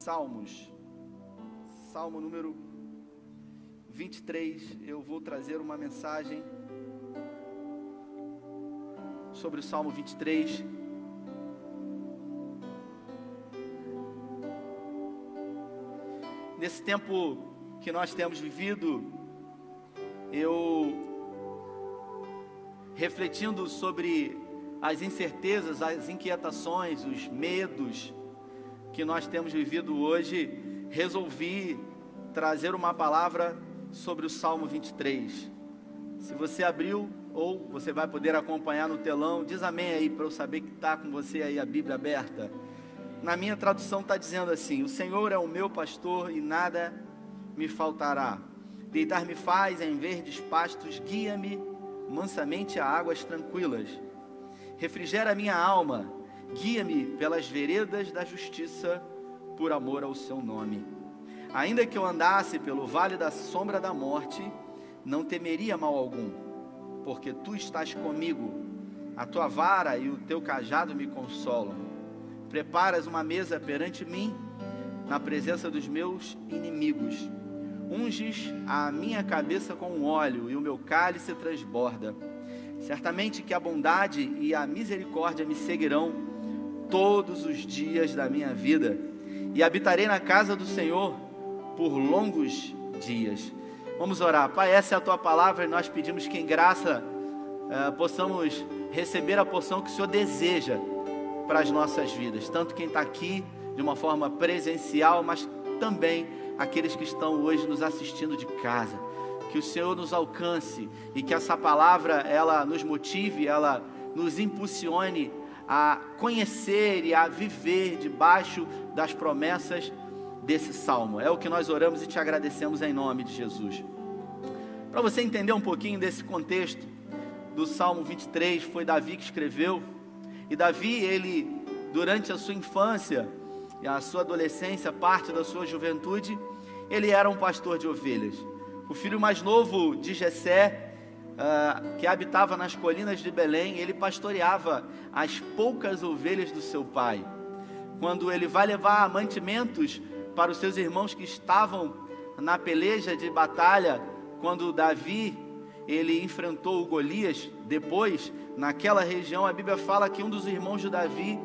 Salmos, Salmo número 23, eu vou trazer uma mensagem sobre o Salmo 23. Nesse tempo que nós temos vivido, eu refletindo sobre as incertezas, as inquietações, os medos que nós temos vivido hoje, resolvi trazer uma palavra sobre o Salmo 23. Se você abriu, ou você vai poder acompanhar no telão, diz amém aí para eu saber que está com você aí a Bíblia aberta. Na minha tradução está dizendo assim: o Senhor é o meu pastor e nada me faltará. Deitar-me faz em verdes pastos, guia-me mansamente a águas tranquilas. Refrigera a minha alma, guia-me pelas veredas da justiça, por amor ao seu nome. Ainda que eu andasse pelo vale da sombra da morte, não temeria mal algum, porque tu estás comigo, a tua vara e o teu cajado me consolam. Preparas uma mesa perante mim, na presença dos meus inimigos. Unges a minha cabeça com óleo, e o meu cálice transborda. Certamente que a bondade e a misericórdia me seguirão todos os dias da minha vida, e habitarei na casa do Senhor por longos dias. Vamos orar. Pai, essa é a tua palavra e nós pedimos que em graça possamos receber a porção que o Senhor deseja para as nossas vidas, tanto quem está aqui de uma forma presencial, mas também aqueles que estão hoje nos assistindo de casa. Que o Senhor nos alcance e que essa palavra, ela nos motive, ela nos impulsione a conhecer e a viver debaixo das promessas desse salmo. É o que nós oramos e te agradecemos em nome de Jesus. Para você entender um pouquinho desse contexto do Salmo 23, foi Davi que escreveu. E Davi, ele, durante a sua infância e a sua adolescência, parte da sua juventude, ele era um pastor de ovelhas. O filho mais novo de Jessé, que habitava nas colinas de Belém, ele pastoreava as poucas ovelhas do seu pai. Quando ele vai levar mantimentos para os seus irmãos que estavam na peleja de batalha, quando Davi, ele enfrentou o Golias, depois, naquela região, a Bíblia fala que um dos irmãos de Davi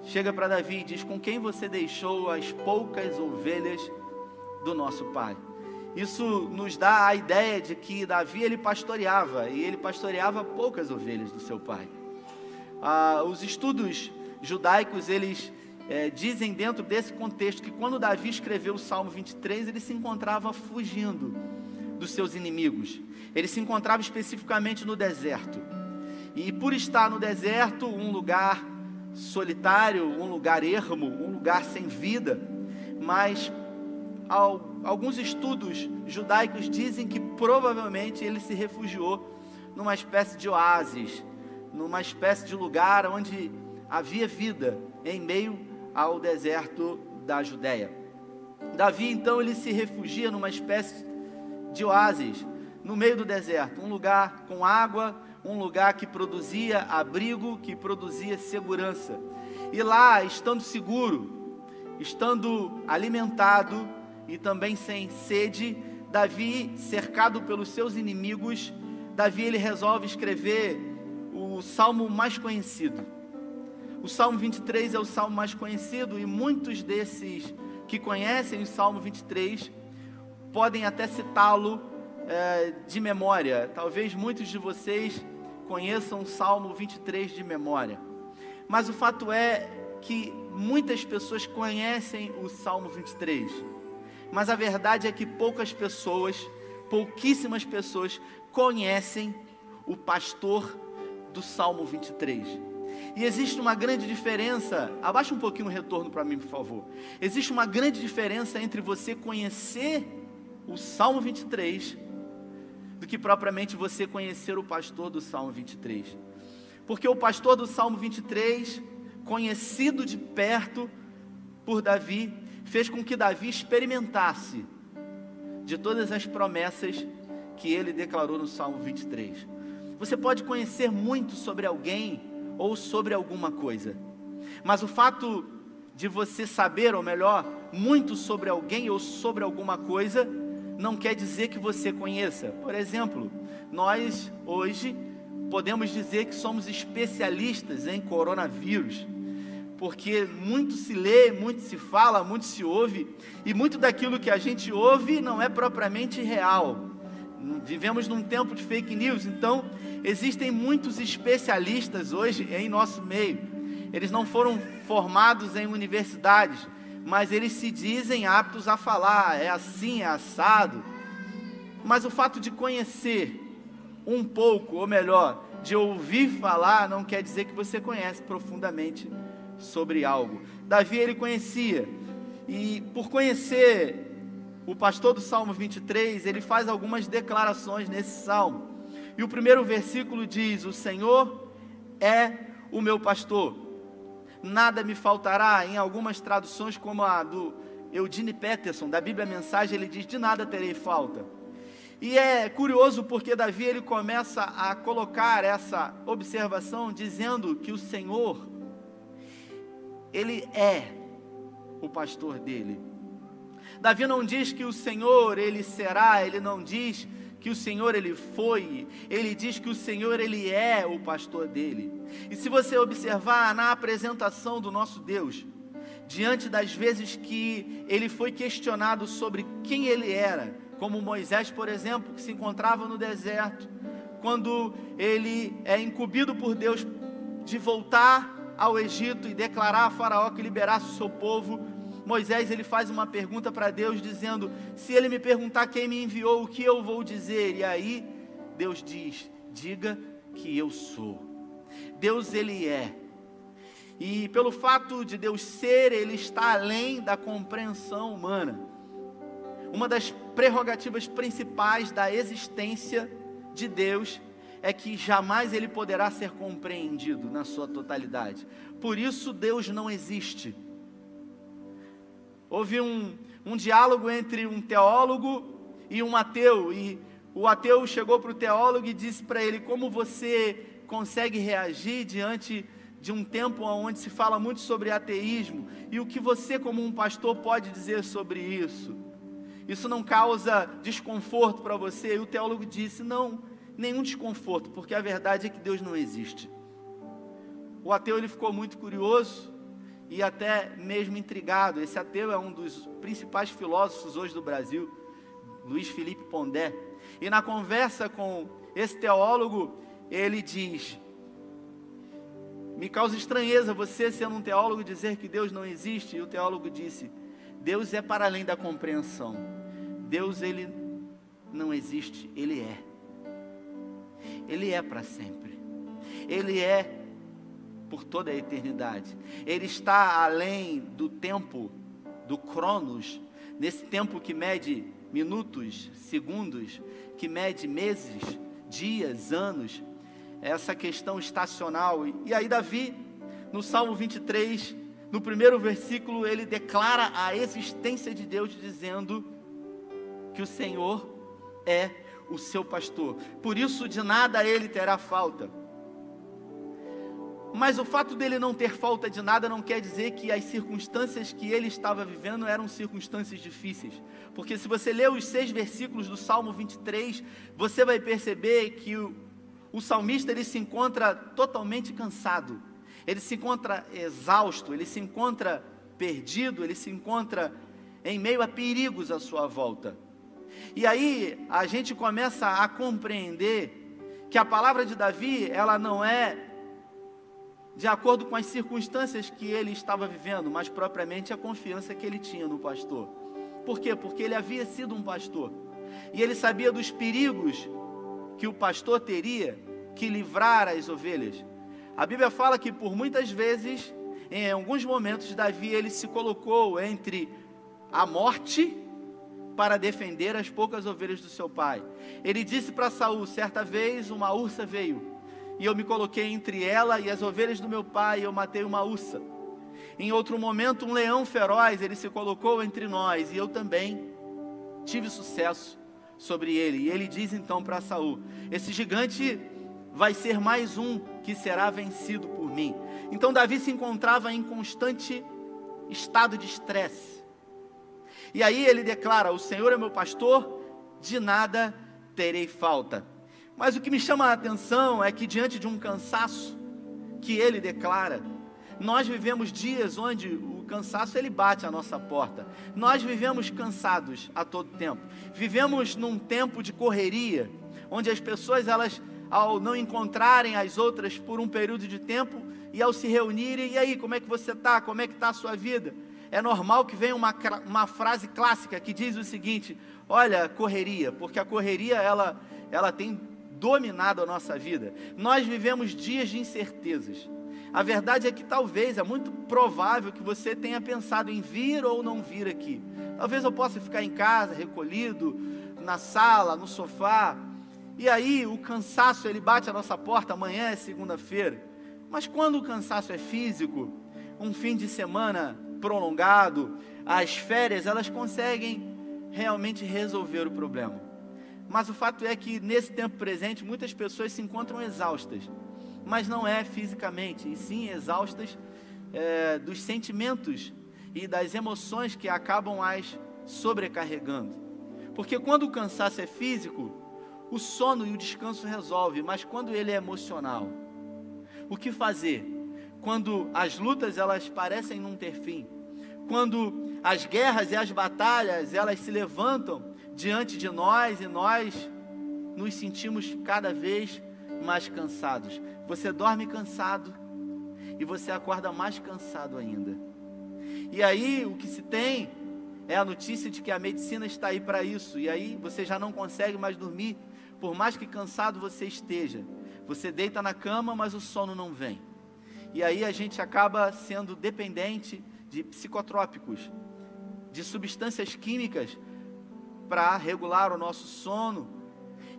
chega para Davi e diz: com quem você deixou as poucas ovelhas do nosso pai? Isso nos dá a ideia de que Davi, ele pastoreava, e ele pastoreava poucas ovelhas do seu pai. Os estudos judaicos, eles dizem dentro desse contexto que quando Davi escreveu o Salmo 23, ele se encontrava fugindo dos seus inimigos. Ele se encontrava especificamente no deserto. E por estar no deserto, um lugar solitário, um lugar ermo, um lugar sem vida, mas alguns estudos judaicos dizem que provavelmente ele se refugiou numa espécie de oásis, numa espécie de lugar onde havia vida em meio ao deserto da Judéia. Davi, então, ele se refugia numa espécie de oásis no meio do deserto, um lugar com água, um lugar que produzia abrigo, que produzia segurança. E lá, estando seguro, estando alimentado e também sem sede, Davi, cercado pelos seus inimigos, Davi, ele resolve escrever o salmo mais conhecido. O Salmo 23 é o salmo mais conhecido, e muitos desses que conhecem o Salmo 23 podem até citá-lo de memória. Talvez muitos de vocês conheçam o Salmo 23 de memória. Mas o fato é que muitas pessoas conhecem o Salmo 23. Mas a verdade é que pouquíssimas pessoas conhecem o pastor do Salmo 23. E existe uma grande diferença, abaixa um pouquinho o retorno para mim, por favor. Existe uma grande diferença entre você conhecer o Salmo 23 do que propriamente você conhecer o pastor do Salmo 23. Porque o pastor do Salmo 23, conhecido de perto por Davi, fez com que Davi experimentasse de todas as promessas que ele declarou no Salmo 23. Você pode conhecer muito sobre alguém ou sobre alguma coisa, mas o fato de você saber, ou melhor, muito sobre alguém ou sobre alguma coisa, não quer dizer que você conheça. Por exemplo, nós hoje podemos dizer que somos especialistas em coronavírus, porque muito se lê, muito se fala, muito se ouve, e muito daquilo que a gente ouve não é propriamente real. Vivemos num tempo de fake news, então existem muitos especialistas hoje em nosso meio. Eles não foram formados em universidades, mas eles se dizem aptos a falar, é assim, é assado. Mas o fato de conhecer um pouco, ou melhor, de ouvir falar, não quer dizer que você conhece profundamente sobre algo. Davi, ele conhecia, e por conhecer o pastor do Salmo 23, ele faz algumas declarações nesse salmo. E o primeiro versículo diz: o Senhor é o meu pastor, nada me faltará. Em algumas traduções, como a do Eugene Peterson, da Bíblia Mensagem, ele diz: de nada terei falta. E é curioso porque Davi, ele começa a colocar essa observação dizendo que o Senhor, ele é o pastor dele. Davi não diz que o Senhor, ele será, ele não diz que o Senhor, ele foi, ele diz que o Senhor, ele é o pastor dele. E se você observar na apresentação do nosso Deus, diante das vezes que ele foi questionado sobre quem ele era, como Moisés, por exemplo, que se encontrava no deserto, quando ele é incumbido por Deus de voltar ao Egito e declarar a Faraó que liberasse o seu povo, Moisés, ele faz uma pergunta para Deus dizendo: se ele me perguntar quem me enviou, o que eu vou dizer? E aí Deus diz: diga que eu sou. Deus, ele é. E pelo fato de Deus ser, ele está além da compreensão humana. Uma das prerrogativas principais da existência de Deus é que jamais ele poderá ser compreendido na sua totalidade. Por isso Deus não existe. Houve um diálogo entre um teólogo e um ateu, e o ateu chegou para o teólogo e disse para ele: como você consegue reagir diante de um tempo onde se fala muito sobre ateísmo, e o que você, como um pastor, pode dizer sobre isso? Isso não causa desconforto para você? E o teólogo disse: não, nenhum desconforto, porque a verdade é que Deus não existe. O ateu, ele ficou muito curioso e até mesmo intrigado. Esse ateu é um dos principais filósofos hoje do Brasil, Luiz Felipe Pondé. E na conversa com esse teólogo, ele diz: me causa estranheza você, sendo um teólogo, dizer que Deus não existe. E o teólogo disse: Deus é para além da compreensão. Deus, ele não existe, ele é. Ele é para sempre. Ele é por toda a eternidade. Ele está além do tempo, do cronos, nesse tempo que mede minutos, segundos, que mede meses, dias, anos, essa questão estacional. E aí Davi, no Salmo 23, no primeiro versículo, ele declara a existência de Deus, dizendo que o Senhor é o seu pastor, por isso de nada ele terá falta. Mas o fato dele não ter falta de nada não quer dizer que as circunstâncias que ele estava vivendo eram circunstâncias difíceis. Porque se você ler os 6 versículos do Salmo 23, você vai perceber que o salmista, ele se encontra totalmente cansado. Ele se encontra exausto, ele se encontra perdido, ele se encontra em meio a perigos à sua volta. E aí a gente começa a compreender que a palavra de Davi, ela não é de acordo com as circunstâncias que ele estava vivendo, mas propriamente a confiança que ele tinha no pastor. Por quê? Porque ele havia sido um pastor, e ele sabia dos perigos que o pastor teria que livrar as ovelhas. A Bíblia fala que por muitas vezes, em alguns momentos, Davi, ele se colocou entre a morte para defender as poucas ovelhas do seu pai. Ele disse para Saul: certa vez uma ursa veio, e eu me coloquei entre ela e as ovelhas do meu pai, e eu matei uma ursa. Em outro momento, um leão feroz, ele se colocou entre nós, e eu também tive sucesso sobre ele. E ele diz então para Saul: esse gigante vai ser mais um que será vencido por mim. Então Davi se encontrava em constante estado de estresse. E aí ele declara: o Senhor é meu pastor, de nada terei falta. Mas o que me chama a atenção é que diante de um cansaço que ele declara, nós vivemos dias onde o cansaço ele bate à nossa porta. Nós vivemos cansados a todo tempo. Vivemos num tempo de correria, onde as pessoas, elas, ao não encontrarem as outras por um período de tempo, e ao se reunirem: e aí, como é que você está? Como é que está a sua vida? É normal que venha uma frase clássica que diz o seguinte: olha, correria, porque a correria ela tem dominado a nossa vida. Nós vivemos dias de incertezas. A verdade é que talvez, é muito provável que você tenha pensado em vir ou não vir aqui. Talvez eu possa ficar em casa, recolhido, na sala, no sofá. E aí o cansaço ele bate à nossa porta. Amanhã é segunda-feira. Mas quando o cansaço é físico, um fim de semana prolongado, as férias, elas conseguem realmente resolver o problema. Mas o fato é que nesse tempo presente, muitas pessoas se encontram exaustas, mas não é fisicamente, e sim exaustas dos sentimentos e das emoções que acabam as sobrecarregando. Porque quando o cansaço é físico, o sono e o descanso resolve, mas quando ele é emocional, o que fazer? Quando as lutas elas parecem não ter fim, quando as guerras e as batalhas elas se levantam diante de nós e nós nos sentimos cada vez mais cansados. Você dorme cansado e você acorda mais cansado ainda. E aí o que se tem é a notícia de que a medicina está aí para isso. E aí você já não consegue mais dormir, por mais que cansado você esteja. Você deita na cama, mas o sono não vem. E aí a gente acaba sendo dependente de psicotrópicos, de substâncias químicas para regular o nosso sono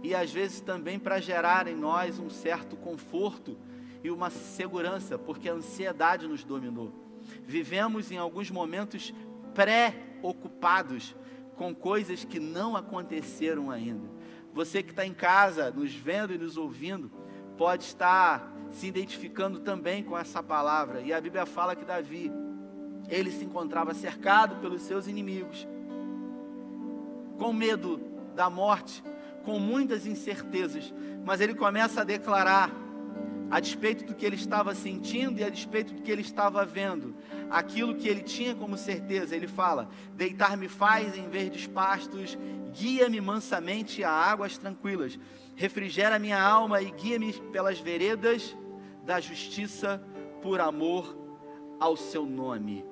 e às vezes também para gerar em nós um certo conforto e uma segurança, porque a ansiedade nos dominou. Vivemos em alguns momentos pré-ocupados com coisas que não aconteceram ainda. Você que está em casa, nos vendo e nos ouvindo, pode estar se identificando também com essa palavra. E a Bíblia fala que Davi, ele se encontrava cercado pelos seus inimigos, com medo da morte, com muitas incertezas, mas ele começa a declarar, a despeito do que ele estava sentindo e a despeito do que ele estava vendo, aquilo que ele tinha como certeza. Ele fala: deitar-me faz em verdes pastos, guia-me mansamente a águas tranquilas, refrigera minha alma e guia-me pelas veredas da justiça, por amor ao seu nome.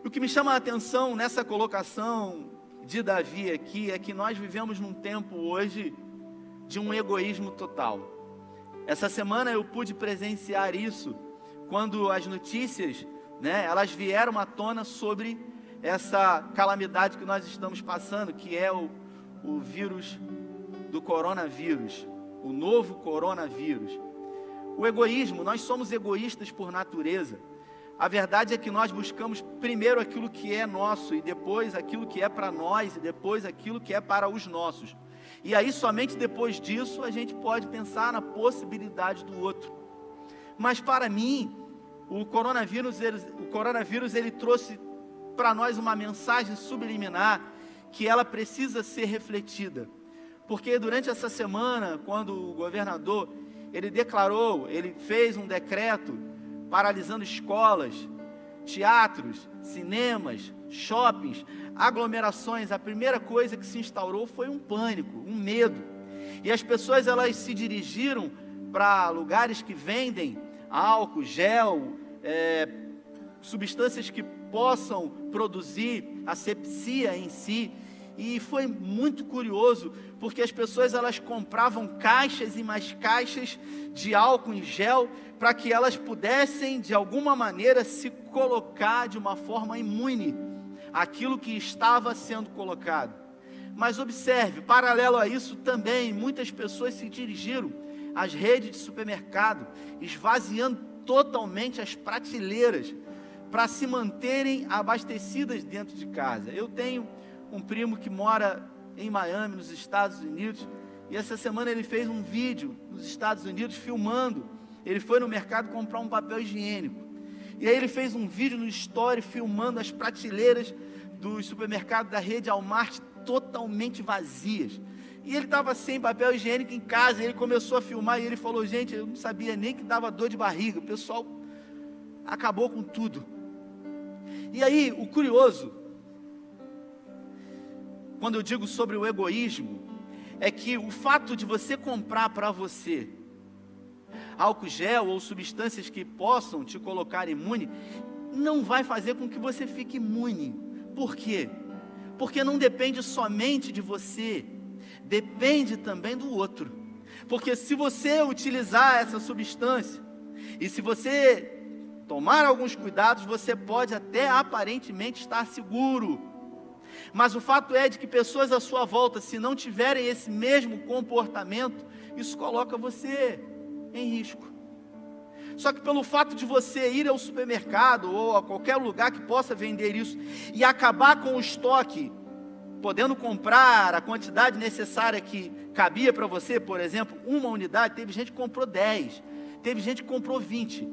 O que me chama a atenção nessa colocação de Davi aqui é que nós vivemos num tempo hoje de um egoísmo total. Essa semana eu pude presenciar isso, quando as notícias, elas vieram à tona sobre essa calamidade que nós estamos passando, que é o vírus do coronavírus, o novo coronavírus. O egoísmo, nós somos egoístas por natureza. A verdade é que nós buscamos primeiro aquilo que é nosso, e depois aquilo que é para nós, e depois aquilo que é para os nossos. E aí somente depois disso a gente pode pensar na possibilidade do outro. Mas para mim, o coronavírus ele trouxe para nós uma mensagem subliminar, que ela precisa ser refletida. Porque durante essa semana, quando o governador, ele fez um decreto paralisando escolas, teatros, cinemas, shoppings, aglomerações, a primeira coisa que se instaurou foi um pânico, um medo. E as pessoas elas se dirigiram para lugares que vendem álcool, gel, substâncias que possam produzir asepsia em si. E foi muito curioso, porque as pessoas elas compravam caixas e mais caixas de álcool em gel, para que elas pudessem de alguma maneira se colocar de uma forma imune àquilo que estava sendo colocado. Mas observe, paralelo a isso também, muitas pessoas se dirigiram às redes de supermercado, esvaziando totalmente as prateleiras, para se manterem abastecidas dentro de casa. Eu tenho um primo que mora em Miami, nos Estados Unidos, e essa semana ele fez um vídeo nos Estados Unidos filmando. Ele foi no mercado comprar um papel higiênico, E aí ele fez um vídeo no Story filmando as prateleiras do supermercado da rede Walmart totalmente vazias. E ele estava sem papel higiênico em casa, e ele começou a filmar, e ele falou, gente, eu não sabia nem que dava dor de barriga, o pessoal acabou com tudo. E aí, o curioso, quando eu digo sobre o egoísmo, é que o fato de você comprar para você álcool gel ou substâncias que possam te colocar imune, não vai fazer com que você fique imune. Por quê? Porque não depende somente de você, depende também do outro. Porque se você utilizar essa substância, e se você tomar alguns cuidados, você pode até aparentemente estar seguro. Mas o fato é de que pessoas à sua volta, se não tiverem esse mesmo comportamento, isso coloca você em risco. Só que pelo fato de você ir ao supermercado ou a qualquer lugar que possa vender isso e acabar com o estoque, podendo comprar a quantidade necessária que cabia para você, por exemplo, uma unidade, teve gente que comprou 10, teve gente que comprou 20.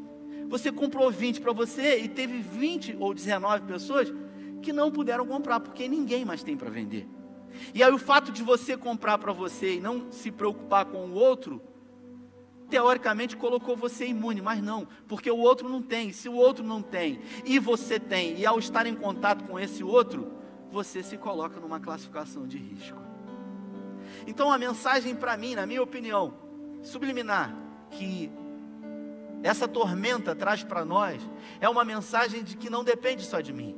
Você comprou 20 para você e teve 20 ou 19 pessoas que não puderam comprar, porque ninguém mais tem para vender. E aí o fato de você comprar para você e não se preocupar com o outro, teoricamente colocou você imune, mas não, porque o outro não tem. Se o outro não tem e você tem, e ao estar em contato com esse outro, você se coloca numa classificação de risco. Então a mensagem para mim, na minha opinião, subliminar, que essa tormenta traz para nós, é uma mensagem de que não depende só de mim,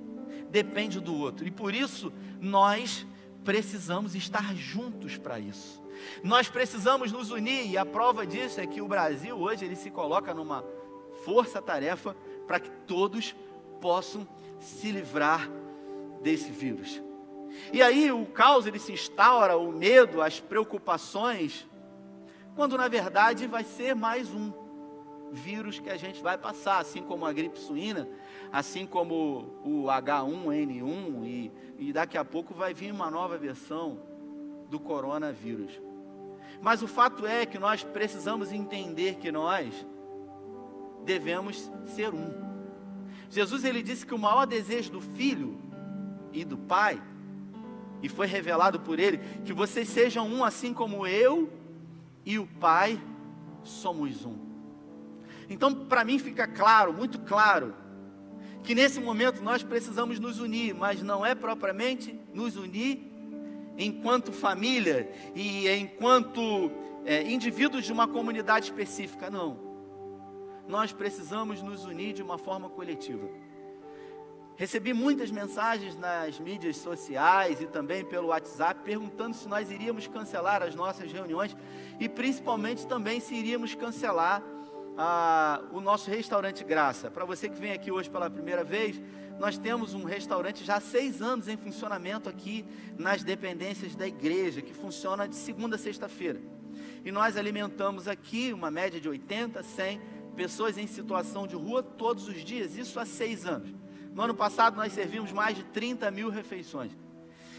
depende do outro, e por isso nós precisamos estar juntos para isso. Nós precisamos nos unir, e a prova disso é que o Brasil hoje ele se coloca numa força-tarefa para que todos possam se livrar desse vírus. E aí o caos ele se instaura, o medo, as preocupações, quando na verdade vai ser mais um vírus que a gente vai passar, assim como a gripe suína, assim como o H1N1, e daqui a pouco vai vir uma nova versão do coronavírus. Mas o fato é que nós precisamos entender que nós devemos ser um. Jesus ele disse que o maior desejo do Filho e do Pai, e foi revelado por Ele, que vocês sejam um assim como eu e o Pai somos um. Então para mim fica claro, muito claro, que nesse momento nós precisamos nos unir, mas não é propriamente nos unir enquanto família e enquanto indivíduos de uma comunidade específica, não. Nós precisamos nos unir de uma forma coletiva. Recebi muitas mensagens nas mídias sociais e também pelo WhatsApp, perguntando se nós iríamos cancelar as nossas reuniões e principalmente também se iríamos cancelar o nosso restaurante Graça. Para você que vem aqui hoje pela primeira vez, nós temos um restaurante já há 6 anos em funcionamento aqui nas dependências da igreja, que funciona de segunda a sexta-feira. E nós alimentamos aqui uma média de 80, 100 pessoas em situação de rua todos os dias, isso há 6 anos. No ano passado nós servimos mais de 30 mil refeições.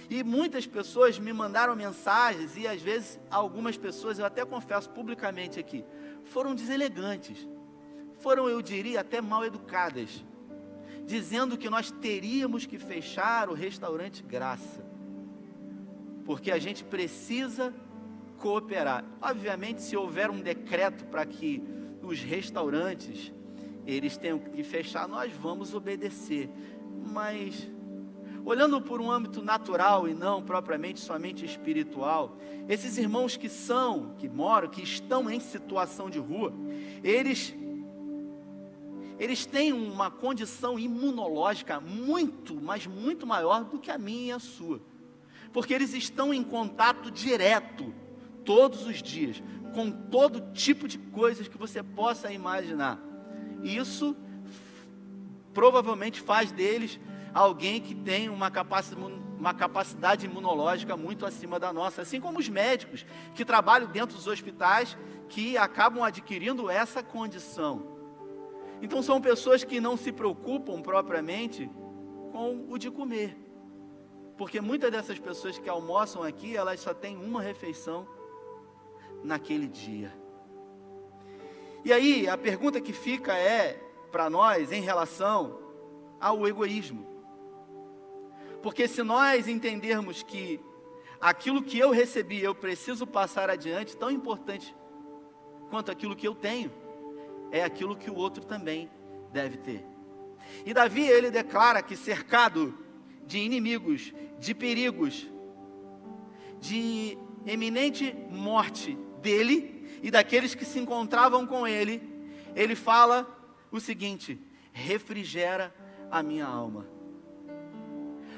E muitas pessoas me mandaram mensagens, e às vezes algumas pessoas, eu até confesso publicamente aqui, foram deselegantes, foram, eu diria, até mal educadas, dizendo que nós teríamos que fechar o restaurante Graça, porque a gente precisa cooperar. Obviamente, se houver um decreto para que os restaurantes eles tenham que fechar, nós vamos obedecer. Mas olhando por um âmbito natural e não propriamente somente espiritual, esses irmãos que moram, que estão em situação de rua, eles têm uma condição imunológica muito, mas muito maior do que a minha e a sua, porque eles estão em contato direto, todos os dias, com todo tipo de coisas que você possa imaginar. E isso provavelmente faz deles alguém que tem uma capacidade imunológica muito acima da nossa, assim como os médicos que trabalham dentro dos hospitais, que acabam adquirindo essa condição. Então são pessoas que não se preocupam propriamente com o de comer, porque muitas dessas pessoas que almoçam aqui, elas só têm uma refeição naquele dia. E aí a pergunta que fica é: para nós em relação ao egoísmo. Porque se nós entendermos que aquilo que eu recebi, eu preciso passar adiante, tão importante quanto aquilo que eu tenho, é aquilo que o outro também deve ter. E Davi, ele declara que cercado de inimigos, de perigos, de eminente morte dele e daqueles que se encontravam com ele, ele fala o seguinte: refrigera a minha alma.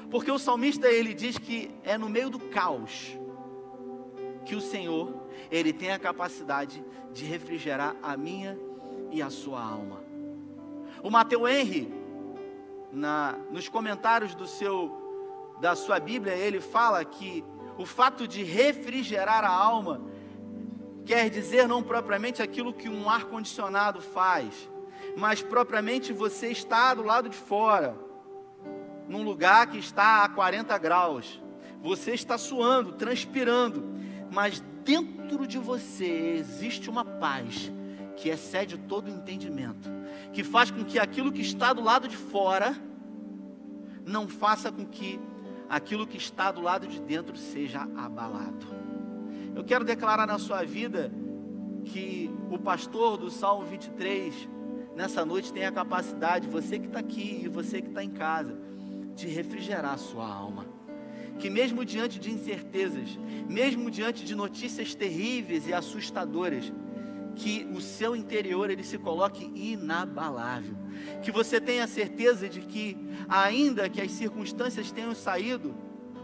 Porque o salmista, ele diz que é no meio do caos que o Senhor, ele tem a capacidade de refrigerar a minha e a sua alma. O Matthew Henry, nos comentários da sua Bíblia, ele fala que o fato de refrigerar a alma quer dizer não propriamente aquilo que um ar-condicionado faz, mas propriamente você está do lado de fora, num lugar que está a 40 graus, você está suando, transpirando, mas dentro de você existe uma paz que excede todo o entendimento, que faz com que aquilo que está do lado de fora não faça com que aquilo que está do lado de dentro seja abalado. Eu quero declarar na sua vida que o pastor do Salmo 23, nessa noite, tem a capacidade, você que está aqui e você que está em casa, de refrigerar a sua alma. Que mesmo diante de incertezas, mesmo diante de notícias terríveis e assustadoras, que o seu interior ele se coloque inabalável. Que você tenha certeza de que, ainda que as circunstâncias tenham saído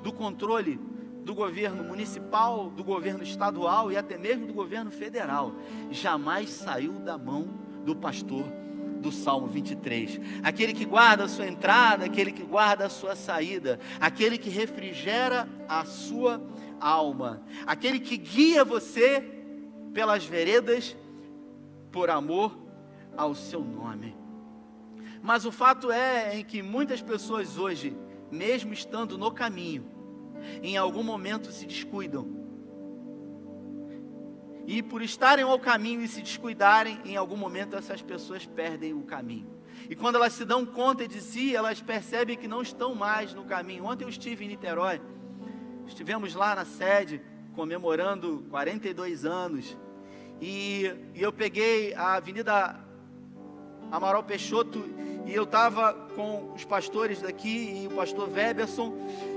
do controle do governo municipal, do governo estadual e até mesmo do governo federal, jamais saiu da mão do pastor do Salmo 23, aquele que guarda a sua entrada, aquele que guarda a sua saída, aquele que refrigera a sua alma, aquele que guia você pelas veredas por amor ao seu nome. Mas o fato é em que muitas pessoas hoje, mesmo estando no caminho, em algum momento se descuidam. E por estarem ao caminho e se descuidarem, em algum momento essas pessoas perdem o caminho. E quando elas se dão conta de si, elas percebem que não estão mais no caminho. Ontem eu estive em Niterói, estivemos lá na sede, comemorando 42 anos. E eu peguei a Avenida Amaral Peixoto, e eu estava com os pastores daqui, e o pastor Weberson,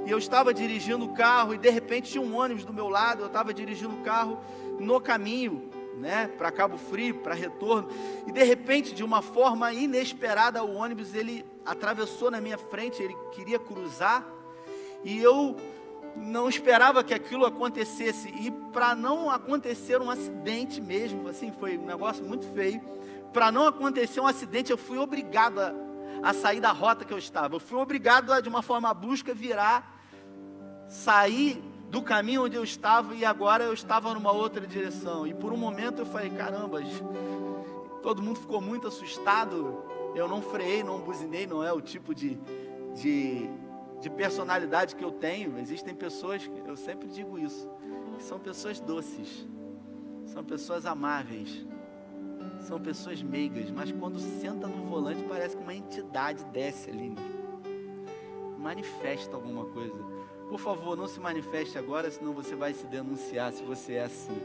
e eu estava dirigindo o carro, e de repente tinha um ônibus do meu lado, eu estava dirigindo o carro no caminho, né, para Cabo Frio, para retorno, e de repente, de uma forma inesperada, o ônibus, ele atravessou na minha frente, ele queria cruzar, e eu não esperava que aquilo acontecesse, e para não acontecer um acidente mesmo, assim, foi um negócio muito feio. Para não acontecer um acidente, eu fui obrigado a sair da rota que eu estava. Eu fui obrigado a, de uma forma brusca, sair do caminho onde eu estava, e agora eu estava numa outra direção. E por um momento eu falei, caramba, todo mundo ficou muito assustado. Eu não freiei, não buzinei, não é o tipo de personalidade que eu tenho. Existem pessoas, eu sempre digo isso, que são pessoas doces, são pessoas amáveis, são pessoas meigas, mas quando senta no volante parece que uma entidade desce ali, manifesta alguma coisa. Por favor, não se manifeste agora, senão você vai se denunciar se você é assim.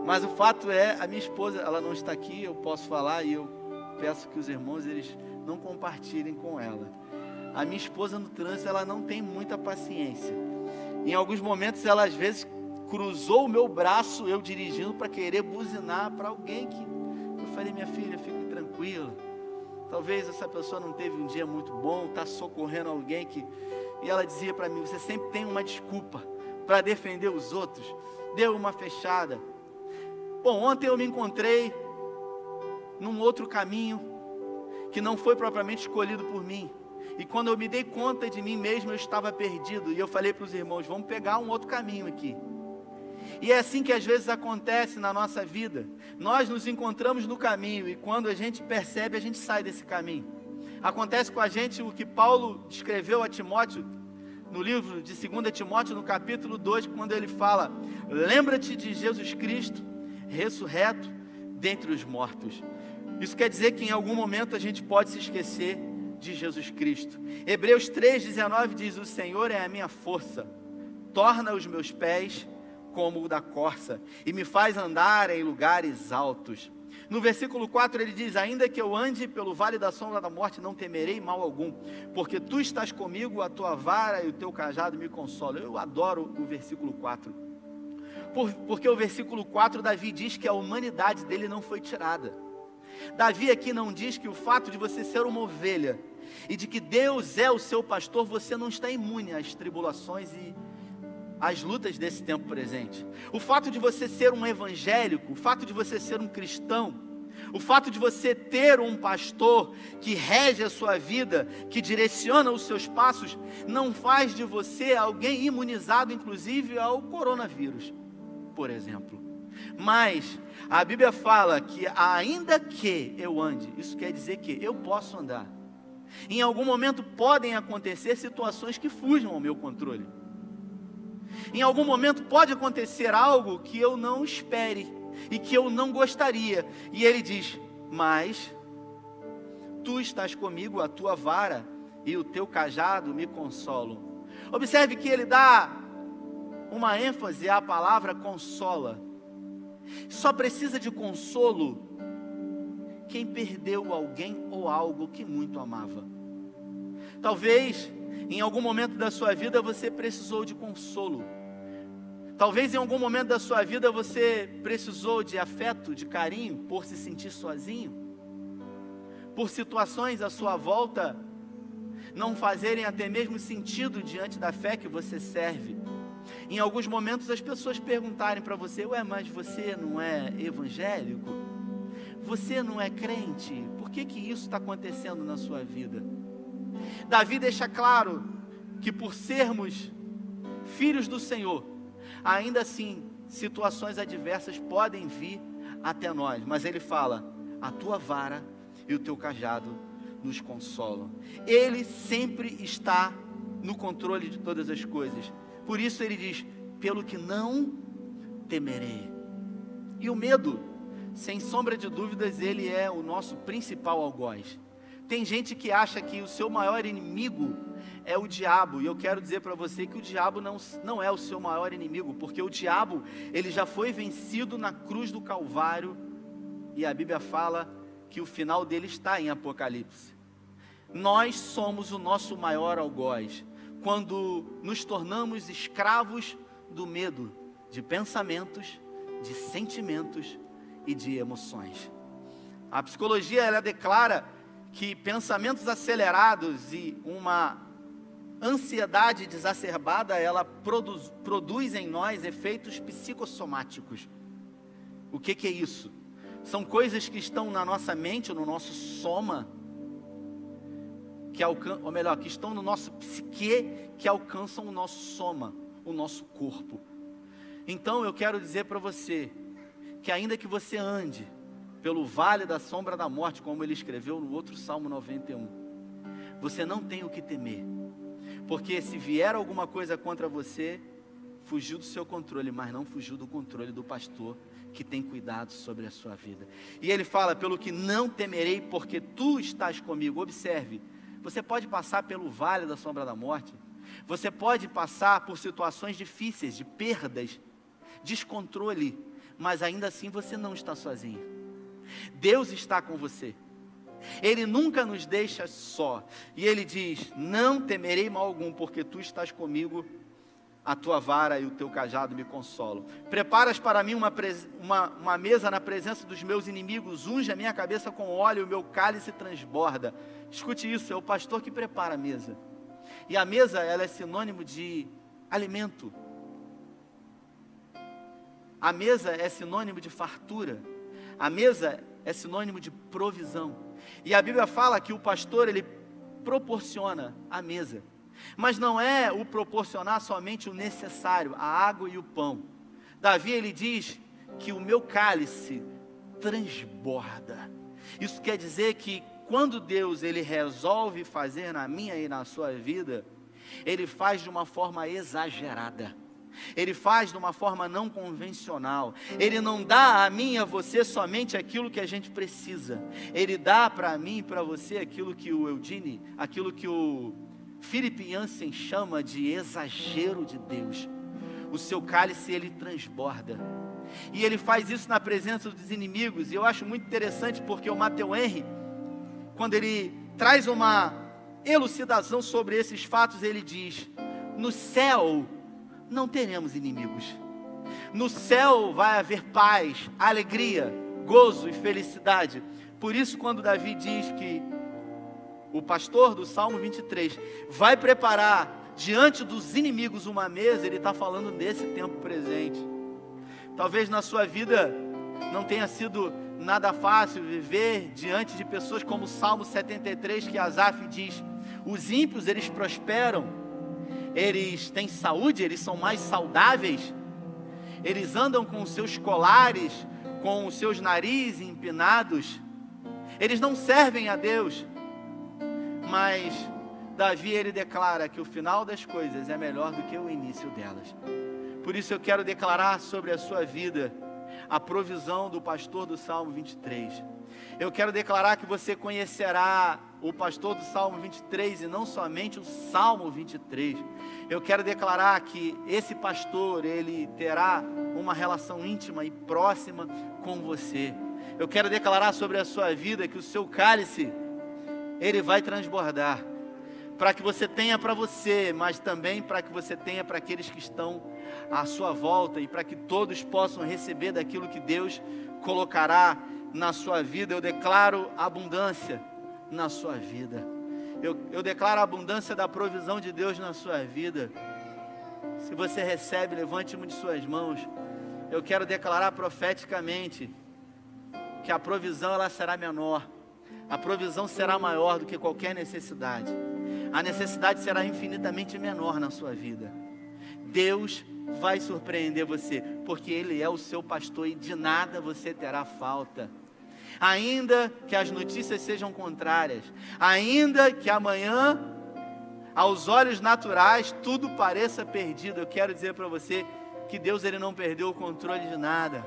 Mas o fato é, a minha esposa, ela não está aqui, eu posso falar, e eu peço que os irmãos, eles não compartilhem com ela. A minha esposa no trânsito, ela não tem muita paciência. Em alguns momentos, ela às vezes cruzou o meu braço, eu dirigindo, para querer buzinar para alguém que... Eu falei, minha filha, fique tranquila. Talvez essa pessoa não teve um dia muito bom, está socorrendo alguém que... E ela dizia para mim, você sempre tem uma desculpa para defender os outros. Deu uma fechada. Bom, ontem eu me encontrei num outro caminho, que não foi propriamente escolhido por mim. E quando eu me dei conta de mim mesmo, eu estava perdido. E eu falei para os irmãos, vamos pegar um outro caminho aqui. E é assim que às vezes acontece na nossa vida. Nós nos encontramos no caminho, e quando a gente percebe, a gente sai desse caminho. Acontece com a gente o que Paulo escreveu a Timóteo, no livro de 2 Timóteo, no capítulo 2, quando ele fala, lembra-te de Jesus Cristo, ressurreto dentre os mortos. Isso quer dizer que em algum momento a gente pode se esquecer de Jesus Cristo. Hebreus 3,19 diz: o Senhor é a minha força, torna os meus pés como o da corça, e me faz andar em lugares altos. No versículo 4 ele diz: ainda que eu ande pelo vale da sombra da morte, não temerei mal algum, porque tu estás comigo, a tua vara e o teu cajado me consolam. Eu adoro o versículo 4, porque o versículo 4, Davi diz que a humanidade dele não foi tirada. Davi aqui não diz que o fato de você ser uma ovelha, e de que Deus é o seu pastor, você não está imune às tribulações e às lutas desse tempo presente. O fato de você ser um evangélico, o fato de você ser um cristão, o fato de você ter um pastor que rege a sua vida, que direciona os seus passos, não faz de você alguém imunizado, inclusive, ao coronavírus, por exemplo. Mas a Bíblia fala que ainda que eu ande, isso quer dizer que eu posso andar. Em algum momento podem acontecer situações que fujam ao meu controle. Em algum momento pode acontecer algo que eu não espere e que eu não gostaria. E ele diz: mas tu estás comigo, a tua vara e o teu cajado me consolam. Observe que ele dá uma ênfase à palavra consola. Só precisa de consolo quem perdeu alguém ou algo que muito amava. Talvez em algum momento da sua vida você precisou de consolo. Talvez em algum momento da sua vida você precisou de afeto, de carinho, por se sentir sozinho, por situações à sua volta não fazerem até mesmo sentido diante da fé que você serve. Em alguns momentos as pessoas perguntarem para você: ué, mas você não é evangélico? Você não é crente? Por que isso está acontecendo na sua vida? Davi deixa claro que por sermos filhos do Senhor, ainda assim situações adversas podem vir até nós, mas ele fala: a tua vara e o teu cajado nos consolam. Ele sempre está no controle de todas as coisas. Por isso ele diz: pelo que não temerei. E o medo, sem sombra de dúvidas, ele é o nosso principal algoz. Tem gente que acha que o seu maior inimigo é o diabo, e eu quero dizer para você que o diabo não é o seu maior inimigo, porque o diabo, ele já foi vencido na cruz do Calvário, e a Bíblia fala que o final dele está em Apocalipse. Nós somos o nosso maior algoz, quando nos tornamos escravos do medo, de pensamentos, de sentimentos e de emoções. A psicologia, ela declara que pensamentos acelerados e uma ansiedade exacerbada, ela produz em nós efeitos psicossomáticos. O que é isso? São coisas que estão na nossa mente, no nosso soma, que estão no nosso psique, que alcançam o nosso soma, o nosso corpo. Então eu quero dizer para você, que ainda que você ande pelo vale da sombra da morte, como ele escreveu no outro Salmo 91, você não tem o que temer, porque se vier alguma coisa contra você, fugiu do seu controle, mas não fugiu do controle do pastor, que tem cuidado sobre a sua vida. E ele fala: pelo que não temerei, porque tu estás comigo. Observe, você pode passar pelo vale da sombra da morte, você pode passar por situações difíceis, de perdas, descontrole, mas ainda assim você não está sozinho. Deus está com você. Ele nunca nos deixa só. E ele diz: não temerei mal algum, porque tu estás comigo, a tua vara e o teu cajado me consolam. Preparas para mim uma mesa na presença dos meus inimigos, unge a minha cabeça com óleo e o meu cálice transborda. Escute isso, é o pastor que prepara a mesa. E a mesa, ela é sinônimo de alimento. A mesa é sinônimo de fartura. A mesa é sinônimo de provisão. E a Bíblia fala que o pastor, ele proporciona a mesa. Mas não é o proporcionar somente o necessário, a água e o pão. Davi, ele diz que o meu cálice transborda. Isso quer dizer que quando Deus, ele resolve fazer na minha e na sua vida, ele faz de uma forma exagerada. Ele faz de uma forma não convencional. Ele não dá a mim e a você somente aquilo que a gente precisa. Ele dá para mim e para você aquilo que o Eugene, aquilo que o Philip Yancey chama de exagero de Deus. O seu cálice, ele transborda. E ele faz isso na presença dos inimigos. E eu acho muito interessante porque o Matthew Henry, quando ele traz uma elucidação sobre esses fatos, ele diz: no céu não teremos inimigos. No céu vai haver paz, alegria, gozo e felicidade. Por isso, quando Davi diz que o pastor do Salmo 23 vai preparar diante dos inimigos uma mesa, ele está falando desse tempo presente. Talvez na sua vida não tenha sido nada fácil viver diante de pessoas como o Salmo 73, que Asaf diz: os ímpios, eles prosperam, eles têm saúde, eles são mais saudáveis, eles andam com os seus colares, com os seus narizes empinados, eles não servem a Deus. Mas Davi, ele declara que o final das coisas é melhor do que o início delas. Por isso eu quero declarar sobre a sua vida a provisão do pastor do Salmo 23. Eu quero declarar que você conhecerá o pastor do Salmo 23 e não somente o Salmo 23. Eu quero declarar que esse pastor, ele terá uma relação íntima e próxima com você. Eu quero declarar sobre a sua vida que o seu cálice, ele vai transbordar, para que você tenha para você, mas também para que você tenha para aqueles que estão à sua volta, e para que todos possam receber daquilo que Deus colocará na sua vida. Eu declaro abundância na sua vida. Eu declaro a abundância da provisão de Deus na sua vida. Se você recebe, levante uma de suas mãos. Eu quero declarar profeticamente que a provisão, ela será menor. A provisão será maior do que qualquer necessidade. A necessidade será infinitamente menor na sua vida. Deus vai surpreender você, porque Ele é o seu pastor e de nada você terá falta. Ainda que as notícias sejam contrárias, ainda que amanhã, aos olhos naturais, tudo pareça perdido, eu quero dizer para você que Deus, Ele não perdeu o controle de nada.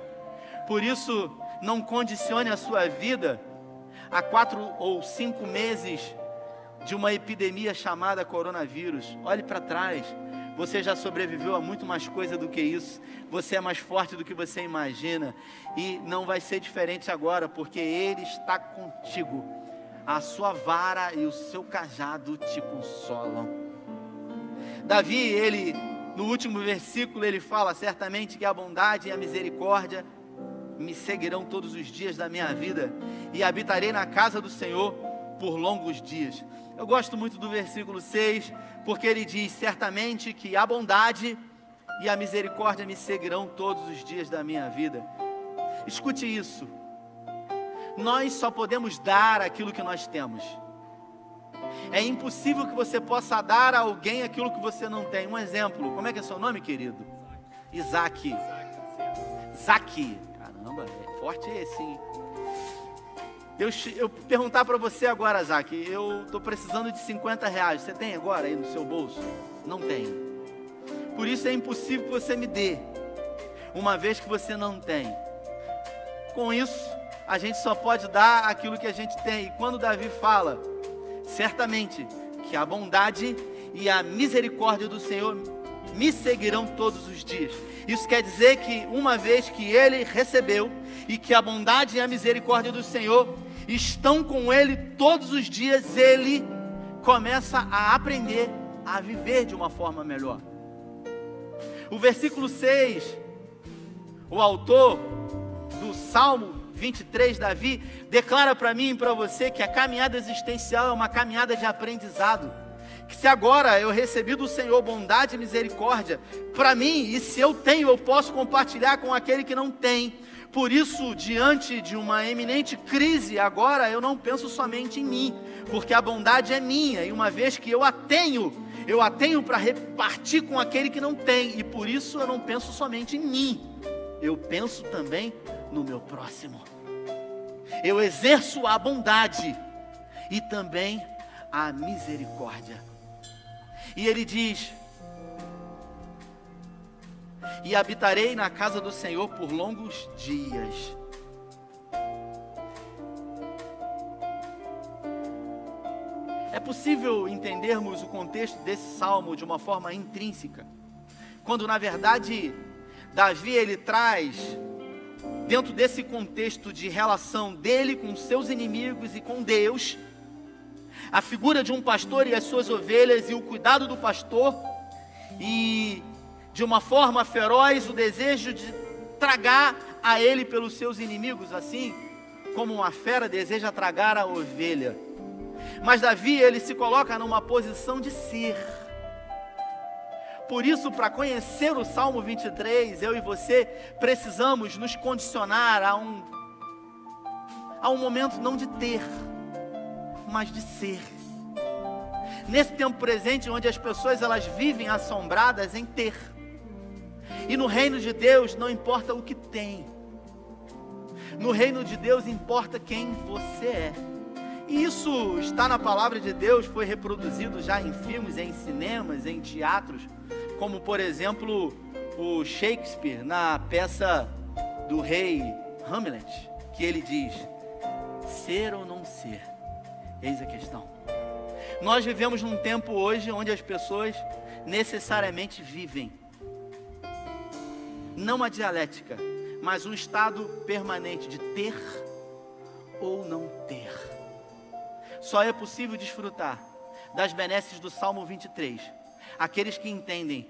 Por isso, não condicione a sua vida a 4 ou 5 meses de uma epidemia chamada coronavírus. Olhe para trás, você já sobreviveu a muito mais coisa do que isso. Você é mais forte do que você imagina, e não vai ser diferente agora, porque Ele está contigo. A sua vara e o seu cajado te consolam. Davi, ele, no último versículo, ele fala: certamente que a bondade e a misericórdia me seguirão todos os dias da minha vida, e habitarei na casa do Senhor por longos dias. Eu gosto muito do versículo 6, porque ele diz: certamente que a bondade e a misericórdia me seguirão todos os dias da minha vida. Escute isso: nós só podemos dar aquilo que nós temos. É impossível que você possa dar a alguém aquilo que você não tem. Um exemplo: como é que é seu nome, querido? Isaac. Isaac. Caramba, é forte esse, hein? Eu perguntar para você agora, Isaac, eu estou precisando de R$50. Você tem agora aí no seu bolso? Não tem. Por isso é impossível que você me dê, uma vez que você não tem. Com isso, a gente só pode dar aquilo que a gente tem. E quando Davi fala: certamente que a bondade e a misericórdia do Senhor me seguirão todos os dias. Isso quer dizer que uma vez que ele recebeu, e que a bondade e a misericórdia do Senhor estão com ele todos os dias, ele começa a aprender a viver de uma forma melhor. O versículo 6, o autor do Salmo 23, Davi, declara para mim e para você que a caminhada existencial é uma caminhada de aprendizado. Que se agora eu recebi do Senhor bondade e misericórdia para mim, e se eu tenho, eu posso compartilhar com aquele que não tem. Por isso, diante de uma eminente crise, agora eu não penso somente em mim, porque a bondade é minha, e uma vez que eu a tenho para repartir com aquele que não tem, e por isso eu não penso somente em mim, eu penso também no meu próximo. Eu exerço a bondade e também a misericórdia. E ele diz: e habitarei na casa do Senhor por longos dias. É possível entendermos o contexto desse salmo de uma forma intrínseca, quando na verdade Davi ele traz, dentro desse contexto de relação dele com seus inimigos e com Deus, a figura de um pastor e as suas ovelhas e o cuidado do pastor, e de uma forma feroz o desejo de tragar a ele pelos seus inimigos, assim como uma fera deseja tragar a ovelha. Mas Davi, ele se coloca numa posição de ser. Por isso, para conhecer o Salmo 23, eu e você precisamos nos condicionar a um momento não de ter, mas de ser. Nesse tempo presente, onde as pessoas elas vivem assombradas em ter. E no reino de Deus não importa o que tem. No reino de Deus importa quem você é. E isso está na palavra de Deus, foi reproduzido já em filmes, em cinemas, em teatros, como por exemplo o Shakespeare na peça do rei Hamlet, que ele diz: ser ou não ser, eis a questão. Nós vivemos num tempo hoje onde as pessoas necessariamente vivem, não a dialética, mas um estado permanente de ter ou não ter. Só é possível desfrutar das benesses do Salmo 23 aqueles que entendem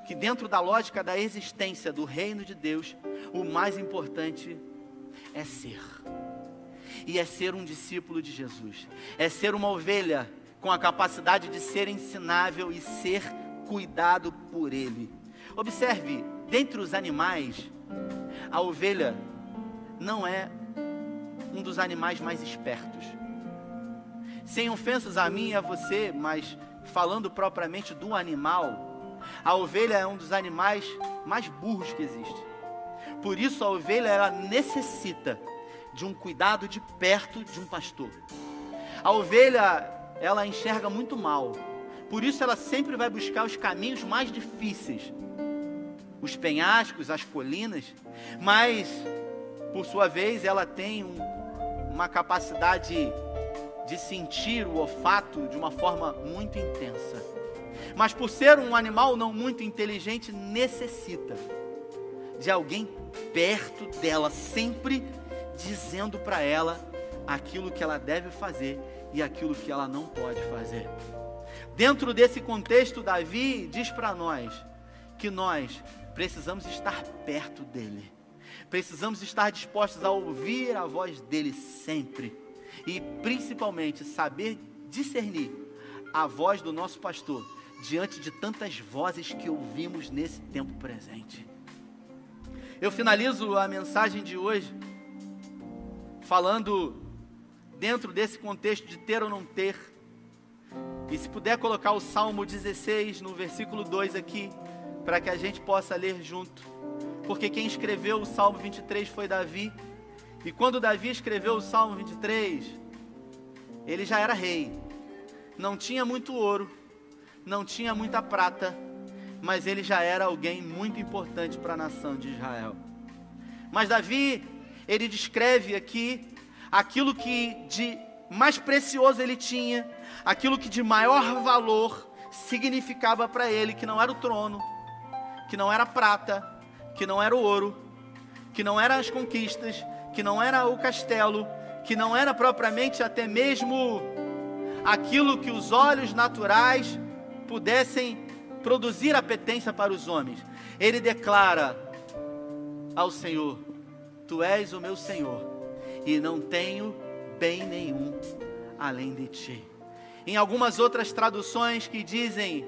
que dentro da lógica da existência do reino de Deus, o mais importante é ser. E é ser um discípulo de Jesus. É ser uma ovelha com a capacidade de ser ensinável e ser cuidado por Ele. Observe, dentre os animais, a ovelha não é um dos animais mais espertos. Sem ofensas a mim e a você, mas falando propriamente do animal, a ovelha é um dos animais mais burros que existe. Por isso a ovelha ela necessita de um cuidado de perto de um pastor. A ovelha ela enxerga muito mal, por isso ela sempre vai buscar os caminhos mais difíceis, os penhascos, as colinas, mas por sua vez ela tem uma capacidade de sentir o olfato de uma forma muito intensa. Mas por ser um animal não muito inteligente, necessita de alguém perto dela, sempre dizendo para ela aquilo que ela deve fazer e aquilo que ela não pode fazer. Dentro desse contexto, Davi diz para nós que nós precisamos estar perto dele. Precisamos estar dispostos a ouvir a voz dele sempre. E principalmente saber discernir a voz do nosso pastor diante de tantas vozes que ouvimos nesse tempo presente. Eu finalizo a mensagem de hoje falando dentro desse contexto de ter ou não ter. E se puder colocar o Salmo 16 no versículo 2 aqui, para que a gente possa ler junto. Porque quem escreveu o Salmo 23 foi Davi. E quando Davi escreveu o Salmo 23, ele já era rei. Não tinha muito ouro, não tinha muita prata, mas ele já era alguém muito importante para a nação de Israel. Mas Davi, ele descreve aqui aquilo que de mais precioso ele tinha, aquilo que de maior valor significava para ele, que não era o trono, que não era a prata, que não era o ouro, que não eram as conquistas, que não era o castelo, que não era propriamente até mesmo aquilo que os olhos naturais pudessem produzir apetência para os homens. Ele declara ao Senhor: Tu és o meu Senhor, e não tenho bem nenhum além de Ti. Em algumas outras traduções que dizem: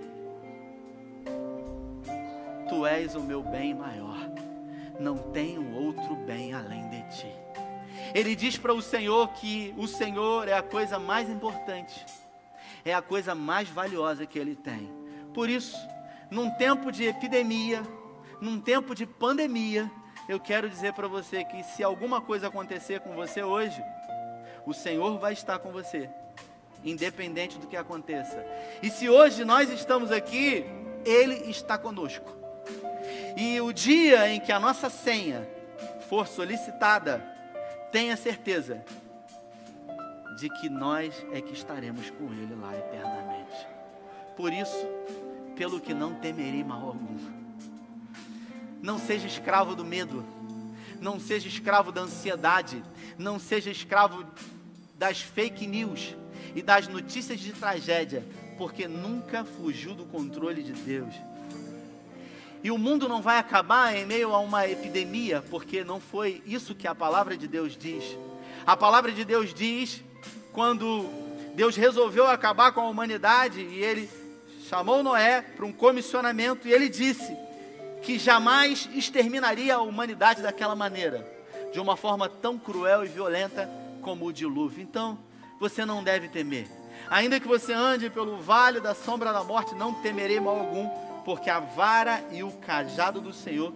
Tu és o meu bem maior, não tenho outro bem além de Ti. Ele diz para o Senhor que o Senhor é a coisa mais importante, é a coisa mais valiosa que Ele tem. Por isso, num tempo de epidemia, num tempo de pandemia, eu quero dizer para você que se alguma coisa acontecer com você hoje, o Senhor vai estar com você, independente do que aconteça. E se hoje nós estamos aqui, Ele está conosco. E o dia em que a nossa senha for solicitada, tenha certeza de que nós é que estaremos com Ele lá eternamente. Por isso, pelo que não temerei mal algum. Não seja escravo do medo, não seja escravo da ansiedade, não seja escravo das fake news e das notícias de tragédia, porque nunca fugiu do controle de Deus. E o mundo não vai acabar em meio a uma epidemia, porque não foi isso que a palavra de Deus diz. A palavra de Deus diz, quando Deus resolveu acabar com a humanidade, e Ele chamou Noé para um comissionamento, e Ele disse que jamais exterminaria a humanidade daquela maneira, de uma forma tão cruel e violenta como o dilúvio. Então, você não deve temer. Ainda que você ande pelo vale da sombra da morte, não temerei mal algum, porque a vara e o cajado do Senhor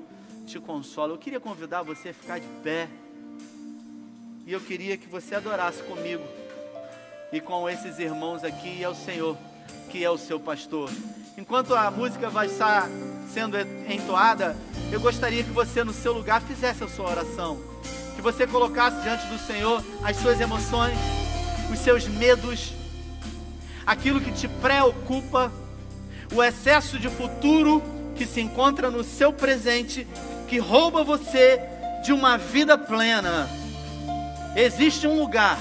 te consolam. Eu queria convidar você a ficar de pé, e eu queria que você adorasse comigo e com esses irmãos aqui, e ao Senhor, que é o seu pastor. Enquanto a música vai estar sendo entoada, eu gostaria que você no seu lugar fizesse a sua oração, que você colocasse diante do Senhor as suas emoções, os seus medos, aquilo que te preocupa, o excesso de futuro que se encontra no seu presente, que rouba você de uma vida plena. Existe um lugar,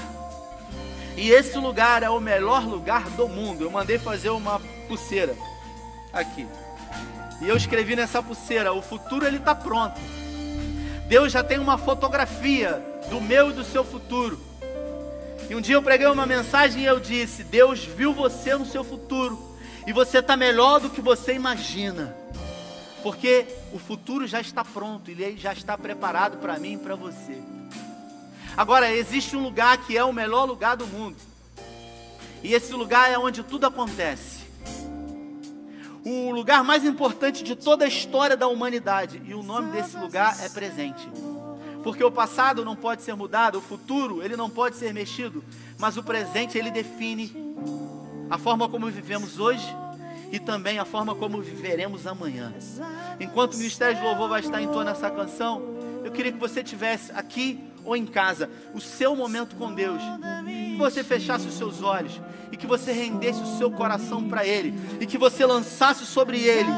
e esse lugar é o melhor lugar do mundo. Eu mandei fazer uma pulseira aqui, e eu escrevi nessa pulseira: o futuro ele está pronto. Deus já tem uma fotografia do meu e do seu futuro. E um dia eu preguei uma mensagem e eu disse: Deus viu você no seu futuro, e você está melhor do que você imagina, porque o futuro já está pronto, ele já está preparado para mim e para você. Agora, existe um lugar que é o melhor lugar do mundo, e esse lugar é onde tudo acontece, o lugar mais importante de toda a história da humanidade, e o nome desse lugar é presente. Porque o passado não pode ser mudado, o futuro ele não pode ser mexido, mas o presente ele define a forma como vivemos hoje e também a forma como viveremos amanhã. Enquanto o Ministério de Louvor vai estar entoando essa canção, eu queria que você tivesse aqui ou em casa o seu momento com Deus, que você fechasse os seus olhos e que você rendesse o seu coração para Ele, e que você lançasse sobre Ele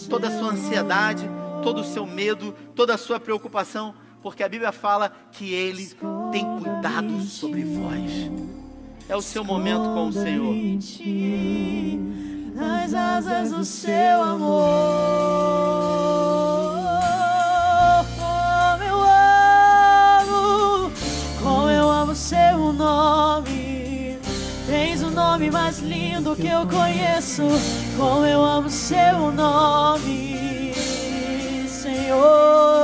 toda a sua ansiedade, todo o seu medo, toda a sua preocupação, porque a Bíblia fala que Ele tem cuidado sobre vós. É o seu momento com o Senhor. Nas asas do seu amor, como eu amo seu nome. Tens o nome mais lindo que eu conheço. Como eu amo seu nome.